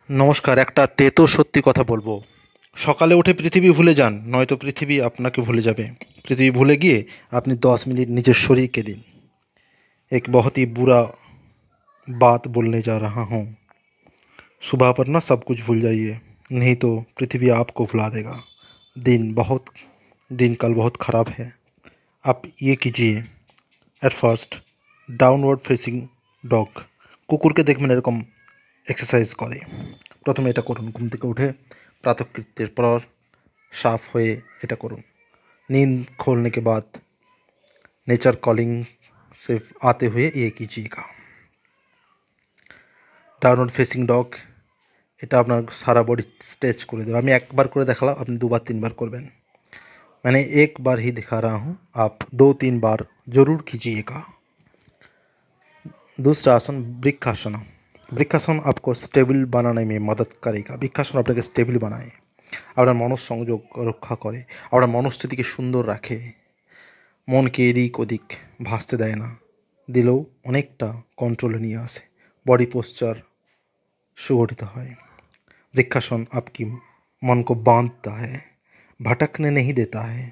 নমস্কার। একটা তেতো সত্যি কথা বলবো। সকালে উঠে পৃথিবী ভুলে যান, নয়তো পৃথিবী আপনাকে ভুলে যাবে। পৃথিবী ভুলে গিয়ে আপনি 10 मिनट নিজের শরীরকে দিন। एक बहुत ही बुरा बात बोलने जा रहा हूँ। सुबह पर ना सब कुछ भूल जाइए, नहीं तो पृथ्वी आपको भुला देगा। दिन कल बहुत ख़राब है। आप ये कीजिए। At first downward facing dog. কুকুরকে দেখবেন এরকম এক্সারসাইজ করে। প্রথমে এটা করুন, ঘুম থেকে উঠে प्रातःकृत्येर पर साफ हुए এটা করুন। नींद खोलने के बाद नेचर कॉलिंग से आते हुए ये कीजिएगा। ডাউনওয়ার্ড ফেসিং ডগ এটা আপনার সারা বডি স্ট্রেচ করে দেবে। আমি একবার করে দেখালাম, আপনি দুবার তিনবার করবেন। मैंने एक बार ही दिखा रहा हूँ, आप 2-3 बार ज़रूर कीजिएगा। दूसरा आसन वृक्षासन। वृक्षासन आपको स्टेबल बनाने में मदद करेगा। वृक्षासन আপনাকে স্টেবল বানায়, আপনার মনঃসংযোগ রক্ষা করে, আপনার মনস্থিতিকে সুন্দর রাখে, মনকে এদিক ওদিক ভাসতে দেয় না, দিলেও অনেকটা কন্ট্রোলে নিয়ে আসে। बॉडी पोस्चर सुगठित है। वृक्षासन आपकी मन को बांधता है, भटकने नहीं देता है,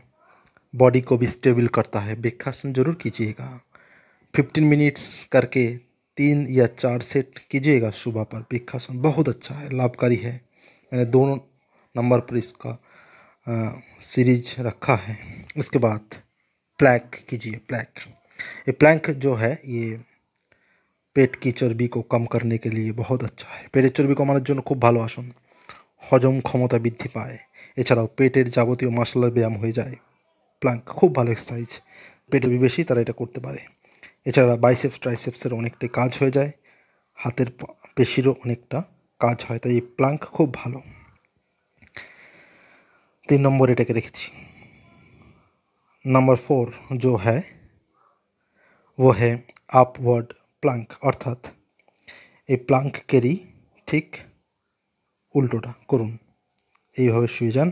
बॉडी को भी स्टेबल करता है। वृक्षासन जरूर कीजिएगा। 15 मिनट्स करके 3 या 4 सेट कीजिएगा सुबह पर। वृक्षासन बहुत अच्छा है, लाभकारी है। मैंने 2 नंबर पर इसका सीरीज रखा है। इसके बाद प्लैंक कीजिए। प्लैंक जो है ये पेट की चर्बी को कम करने के लिए बहुत अच्छा है। पेटेर चर्बी कमाনোর জন্য খুব ভালো আসন। হজম ক্ষমতা বৃদ্ধি পায়, এছাড়াও পেটের যাবতীয় মাসলার ব্যায়াম হয়ে যায়। প্ল্যাঙ্ক খুব ভালো এক্সারসাইজ। পেটের বেশি তারা এটা করতে পারে। এছাড়া বাইসেপস ট্রাইসেপসের অনেকটাই কাজ হয়ে যায়, হাতের পেশিরও অনেকটা কাজ হয়, তাই এই প্ল্যাঙ্ক খুব ভালো। 3 নম্বর এটাকে রেখেছি। नंबर 4 जो है वो है আপওয়ার্ড প্ল্যাঙ্ক, অর্থাৎ এই প্ল্যাঙ্কেরই ঠিক উল্টোটা করুন। এইভাবে শুয়ে যান।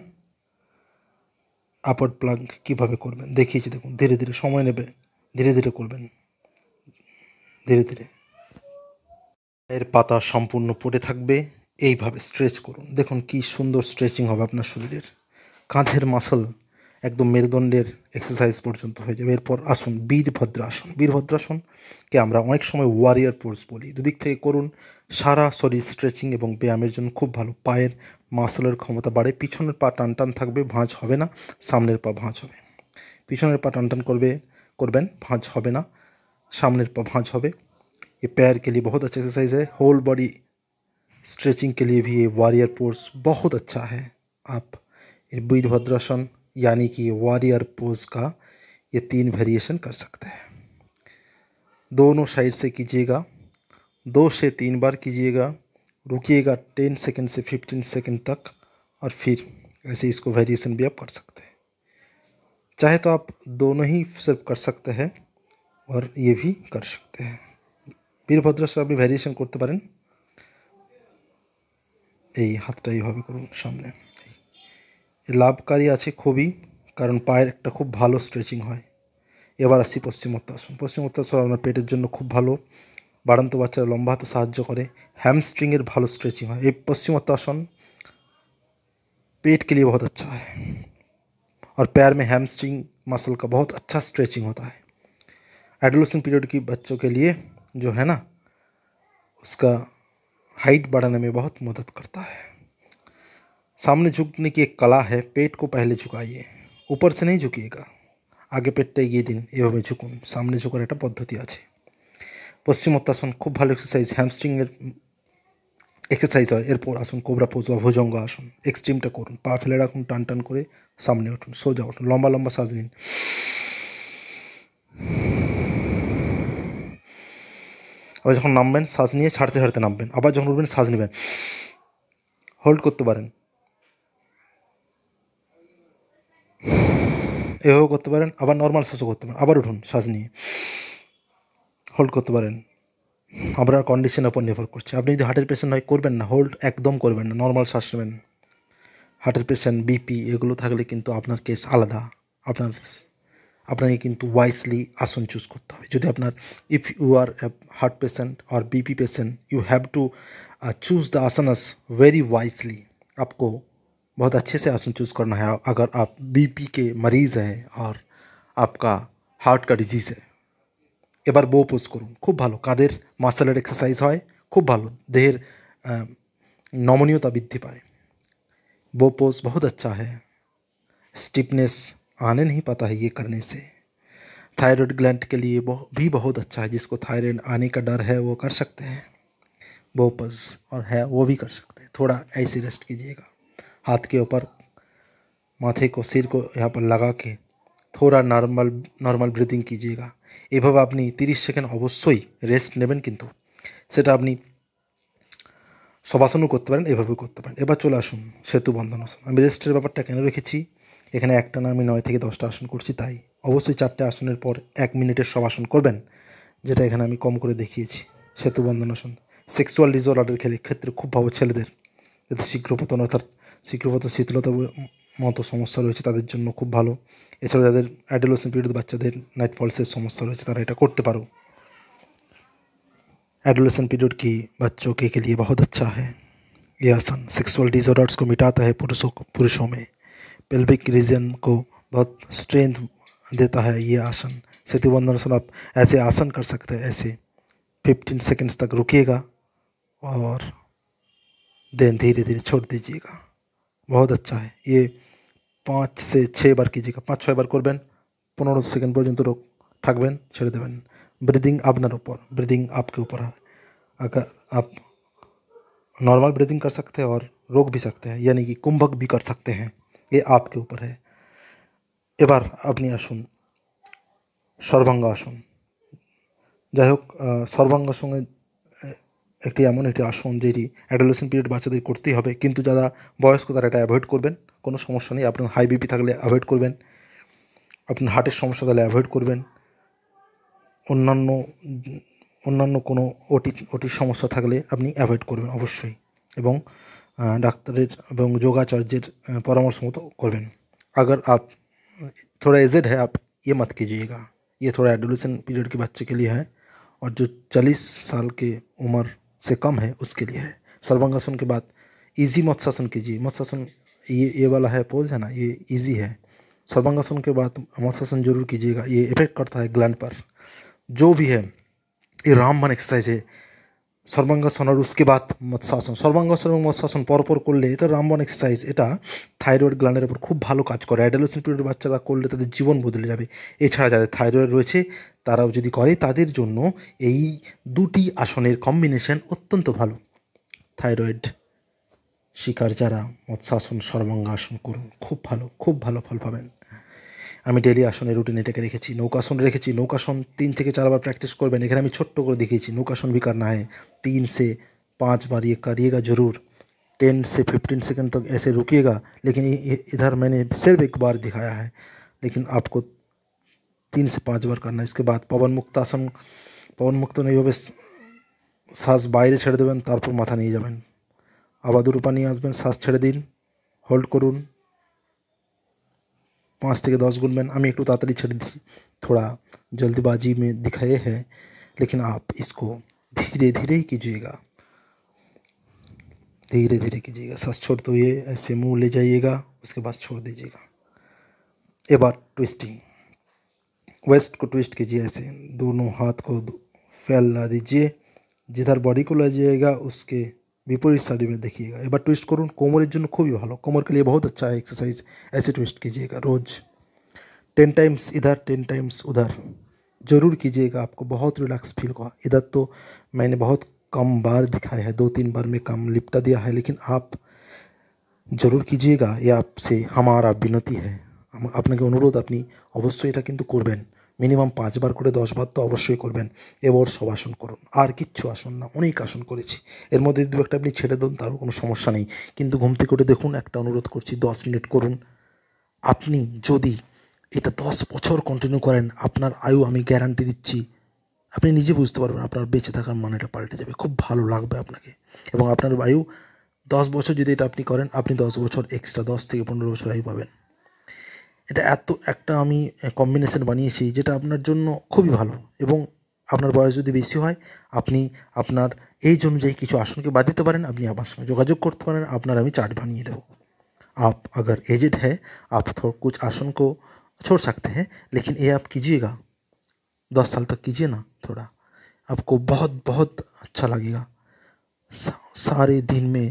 আপওয়ার্ড প্ল্যাঙ্ক কীভাবে করবেন দেখিয়েছি, দেখুন। ধীরে ধীরে সময় নেবে, ধীরে ধীরে করবেন, ধীরে ধীরে। এর পাতা সম্পূর্ণ পড়ে থাকবে, এইভাবে স্ট্রেচ করুন। দেখুন কি সুন্দর স্ট্রেচিং হবে আপনার শরীরের। কাঁধের মাসল একদম মেরুদণ্ডের এক্সারসাইজ পর্যন্ত হয়ে যাবে। এরপর আসুন বীরভদ্রাসন। বীরভদ্রাসনকে আমরা অনেক সময় ওয়ারিয়ার পোজ বলি। দুদিক থেকে করুন, সারা শরীর স্ট্রেচিং এবং ব্যায়ামের জন্য খুব ভালো। পায়ের মাসলের ক্ষমতা বাড়ে, পিছনের পা টান টান থাকবে, ভাঁজ হবে না, সামনের পা ভাঁজ হবে। পিছনের পা টান টান করবেন, भाँज হবে না, सामने पा भाँज হবে। ये पैर के लिए बहुत अच्छा एक्सरसाइज है। होल बॉडी स्ट्रेचिंग के लिए भी ये वॉरियर पोज बहुत अच्छा है। आप वीरभद्रासन यानी कि वॉरियर पोज का ये 3 वेरिएशन कर सकते हैं। दोनों साइड से कीजिएगा, 2 से 3 बार कीजिएगा, रुकिएगा 10 सेकंड से 15 सेकंड तक, और फिर ऐसे इसको वेरिएशन भी आप कर सकते हैं। चाहे तो आप दोनों ही सिर्फ कर सकते हैं और ये भी कर सकते हैं। বীরভদ্রাসন আপনি ভ্যারিয়েশন করতে পারেন। এই হাতটা এইভাবে করুন সামনে। লাভকারী আছে খুবই, কারণ পায়ের একটা খুব ভালো স্ট্রেচিং হয়। এবার আসছি পশ্চিমোত্তাসন। পশ্চিমোত্তাসন আপনার পেটের জন্য খুব ভালো, বাড়ন্ত বাচ্চারা লম্বা হতে সাহায্য করে, हैमस्ट्रिंगेर ভালো स्ट्रेचिंग হয়। এই পশ্চিমোত্তাসন पेट के लिए बहुत अच्छा है और पैर में हैमस्ट्रिंग मसल का बहुत अच्छा स्ट्रेचिंग होता है। एडोलेसेंट पीरियड की बच्चों के लिए जो है ना, उसका हाइट बढ़ाने में बहुत मदद करता है। सामने झुकने की एक कला है। पेट को पहले झुकाइए, ऊपर से नहीं झुकिएगा, आगे पेटটা এগিয়ে দিন, এভাবে ঝুকুন। সামনে ঝুঁকার একটা পদ্ধতি আছে। পশ্চিমোত্তাসন খুব ভালো এক্সারসাইজ, হ্যামস্ট্রিংয়ের এক্সারসাইজ হয়। এরপর আসুন কোবরা পোজ বা ভুজঙ্গ আসন। এক্সট্রিমটা করুন, পা ফেলে রাখুন, টান টান করে সামনে উঠুন, সোজা উঠুন, লম্বা লম্বা শ্বাস নিন। আবার যখন নামবেন শ্বাস নিয়ে ছাড়তে ছাড়তে নামবেন, আবার যখন উঠবেন শ্বাস নেবেন, হোল্ড করতে পারেন, এভাবে করতে পারেন। আবার নর্মাল শ্বাসও করতে পারেন। আবার উঠুন শ্বাস নিয়ে, হোল্ড করতে পারেন। আপনার কন্ডিশনের উপর নির্ভর করছে। আপনি যদি হার্টের পেশেন্ট হয় করবেন না, হোল্ড একদম করবেন না, নর্মাল শ্বাস নেবেন। হার্টের পেশেন্ট, বিপি এগুলো থাকলে কিন্তু আপনার কেস আলাদা। আপনাকে কিন্তু ওয়াইজলি আসন চুজ করতে হবে। যদি আপনার if you are heart patient আর BP patient, you have to choose the asanas very wisely. आपको बहुत अच्छे से आसन चूज़ करना है। अगर आप बीपी के मरीज़ हैं और आपका हार्ट का डिजीज़ है, এবার বো পোজ করুন, খুব ভালো। কাঁধের মাসেলের এক্সারসাইজ হয়, খুব ভালো। দেহের নমনীয়তা বৃদ্ধি পায়। वो पोज बहुत अच्छा है। स्टिफनेस आने नहीं पाता है ये करने से। थायराइड ग्लैंड के लिए भी बहुत अच्छा है। जिसको थायराइड आने का डर है वो कर सकते हैं वो पोज, और है वो भी कर सकते हैं। थोड़ा ऐसे रेस्ट कीजिएगा, हाथ के ऊपर माथे को, सिर को यहाँ पर लगा के थोड़ा নর্মাল ব্রিদিং कीजिएगा। এভাবে আপনি 30 সেকেন্ড অবশ্যই রেস্ট নেবেন, কিন্তু সেটা আপনি শবাসনও করতে পারেন, এভাবেও করতে পারেন। এবার চলে আসুন সেতু বন্ধন আসন। আমি রেস্টের ব্যাপারটা কেন রেখেছি, এখানে একটানা আমি 9 থেকে 10টা আসন করছি, তাই অবশ্যই 4টে আসনের পর 1 মিনিটের শবাসন করবেন, যেটা এখানে আমি কম করে দেখিয়েছি। সেতু বন্ধন আসন সেক্সুয়াল ডিসঅর্ডারের ক্ষেত্রে খুব ভালো। ছেলেদের যাদের শীঘ্রপতন অর্থাৎ শীঘ্রপতন শীতলতার মতো সমস্যা রয়েছে তাদের জন্য খুব ভালো। এছাড়া যাদের অ্যাডোলেসেন্ট পিরিয়ড বাচ্চাদের নাইট ফলসের সমস্যা রয়েছে তারা এটা করতে পারো। एडोलेसेंट पीरियड की बच्चों के लिए बहुत अच्छा है ये आसन। सेक्सुअल डिसऑर्डर्स को मिटाता है पुरुषों में। पेल्विक रीजन को बहुत स्ट्रेंथ देता है ये आसन। सेतुबंधन आसन आप ऐसे आसन कर सकते हैं, ऐसे 15 सेकेंड्स तक रुकिएगा और देन धीरे धीरे छोड़ दीजिएगा। बहुत अच्छा है ये। 5 से 6 बार कीजिएगा। 5-6 বার করবেন, 15 সেকেন্ড পর্যন্ত থাকবেন, ছেড়ে দেবেন। ब्रीदिंग আপনার ऊपर, ब्रीदिंग आपके ऊपर है। अगर आप नॉर्मल ब्रीदिंग कर सकते हैं और रोक भी सकते हैं, यानी कि कुंभक भी कर सकते हैं, ये आपके ऊपर है। এবার আপনি আসুন সর্বাঙ্গ আসন। যাই হোক, সর্বাঙ্গাসনে একটি এমন একটি আসন যেটি অ্যাডোলেসেন্ট পিরিয়ড বাচ্চাদের করতেই হবে, কিন্তু যারা বয়স্ক তারা এটা অ্যাভয়েড করবেন, কোনো সমস্যা নেই। আপনার হাই বিপি থাকলে অ্যাভয়েড করবেন, আপনার হার্টের সমস্যা থাকলে অ্যাভয়েড করবেন, অন্যান্য কোনো ওটির সমস্যা থাকলে আপনি অ্যাভয়েড করবেন অবশ্যই, এবং ডাক্তারের এবং যোগাচার্যের পরামর্শ মতো করবেন। अगर आप थोड़ा एजेड है आप ये मत कीजिएगा, ये थोड़ा एडोलेसेंट पीरियड के बच्चे के लिए है, और जो 40 साल के उम्र से कम है उसके लिए है। सर्वांगासन के बाद इजी मत्स्यासन कीजिए। मत्स्यासन ये वाला है पोज है ना, ये इजी है। सर्वांगासन के बाद मत्स्यासन जरूर कीजिएगा, ये इफेक्ट करता है ग्लैंड पर। जो भी है ये रामबाण एक्सरसाइज है। सर्वांगासन और उसके बाद मत्स्यासन, सर्वांगासन এবং মৎস্যাসন পরপর করলে এটা রামবাণ এক্সারসাইজ। এটা থাইরয়েড গ্ল্যান্ডের উপর খুব ভালো কাজ করে। অ্যাডোলেসেন্ট পিরিয়ডের বাচ্চারা করলে তাদের জীবন বদলে যাবে। এছাড়া যাদের থাইরয়েড রয়েছে তারাও যদি করে তাদের জন্য এই দুটি আসনের কম্বিনেশন অত্যন্ত ভালো। থাইরয়েড শিকার যারা মৎস্যাসন সর্বাঙ্গাসন করুন, খুব ভালো ফল পাবেন। আমি ডেলি আসনের রুটিন এটাকে রেখেছি। নৌকাসন রেখেছি, নৌকাসন 3 থেকে 4 बार प्रैक्टिस करবেন। এখানে আমি ছোট্ট করে দেখিয়েছি। नौकासन भी करना है 3 से 5 बार, ये करिएगा ज़रूर। 10 से 15 सेकंड तक ऐसे रुकिएगा, लेकिन इधर मैंने सिर्फ एक बार दिखाया है, लेकिन आपको 3 से 5 बार करना है। इसके बाद पवन मुक्त आसन। पवन मुक्त এইভাবে শ্বাস বাইরে ছেড়ে দেবেন, তারপর মাথা নিয়ে যাবেন, আবার দুটো পা নিয়ে আসবেন, শ্বাস ছেড়ে দিন, হোল্ড করুন, 5 থেকে 10 गुनবেন। আমি একটু তাড়াতাড়ি ছেড়ে দিচ্ছি, थोड़ा जल्दबाजी में दिखाए हैं, लेकिन आप इसको धीरे धीरे ही कीजिएगा, धीरे धीरे कीजिएगा। सांस छोड़ते हुए ऐसे मुंह ले जाइएगा, उसके बाद छोड़ दीजिएगा। एक बार ट्विस्टिंग, वेस्ट को ट्विस्ट कीजिए, ऐसे दोनों हाथ को फैला दीजिए, जिधर बॉडी को ले जाइएगा उसके विपरीत साइड में देखिएगा। एक बार ट्विस्ट करूँ, कोमर जন্য খুবই ভালো, कोमर के लिए बहुत अच्छा है एक्सरसाइज। ऐसे ट्विस्ट कीजिएगा रोज़ 10 टाइम्स इधर 10 टाइम्स उधर ज़रूर कीजिएगा, आपको बहुत रिलैक्स फील होगा। इधर तो मैंने बहुत कम बार दिखाया है, 2-3 बार में कम लिपटा दिया है, लेकिन आप ज़रूर कीजिएगा। ये आपसे हमारा विनती है, আপনাকে অনুরোধ, আপনি অবশ্যই এটা কিন্তু করবেন। মিনিমাম 5 বার করে 10 বার তো অবশ্যই করবেন। এবার শবাসন করুন, আর কিচ্ছু আসন না, অনেক আসন করেছি। এর মধ্যে দু একটা আপনি ছেড়ে দেন, তারও কোনো সমস্যা নেই, কিন্তু ঘুমতে করে দেখুন। একটা অনুরোধ করছি, 10 মিনিট করুন। আপনি যদি এটা 10 বছর কন্টিনিউ করেন, আপনার আয়ু আমি গ্যারান্টি দিচ্ছি, আপনি নিজে বুঝতে পারবেন আপনার বেঁচে থাকার মানেটা পাল্টে যাবে। খুব ভালো লাগবে আপনাকে, এবং আপনার আয়ু 10 বছর যদি এটা আপনি করেন, আপনি 10 বছর এক্সট্রা 10 থেকে 15 বছর আয়ু পাবেন। এটা এত একটা আমি কম্বিনেশন বানিয়েছি যেটা আপনার জন্য খুবই ভালো, এবং আপনার বয়স যদি বেশি হয় আপনি আপনার एज অনুযায়ী কিছু আসনকে বাদ দিতে পারেন। আপনি আমার সঙ্গে যোগাযোগ করতে পারেন, আপনার আমি চার্ट বানিয়ে দেবো। आप अगर एजेड है आप थोड़ा कुछ आसन को छोड़ सकते हैं, लेकिन ये आप कीजिएगा 10 साल तक कीजिए ना थोड़ा, आपको बहुत बहुत अच्छा लगेगा। सारे दिन में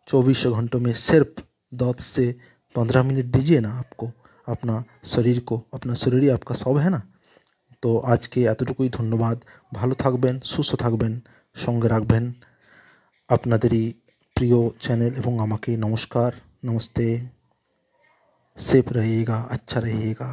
24 घंटों में सिर्फ 10 से 15 मिनट दीजिए ना आपको अपना शरीर को। अपना शरीर ही आपका सब है ना। তো আজকে এতটুকুই, ধন্যবাদ। ভালো থাকবেন, সুস্থ থাকবেন, সঙ্গে রাখবেন আপনাদেরই প্রিয় চ্যানেল এবং আমাকে। নমস্কার, নমস্তে। सेफ रहिएगा, अच्छा रहिएगा।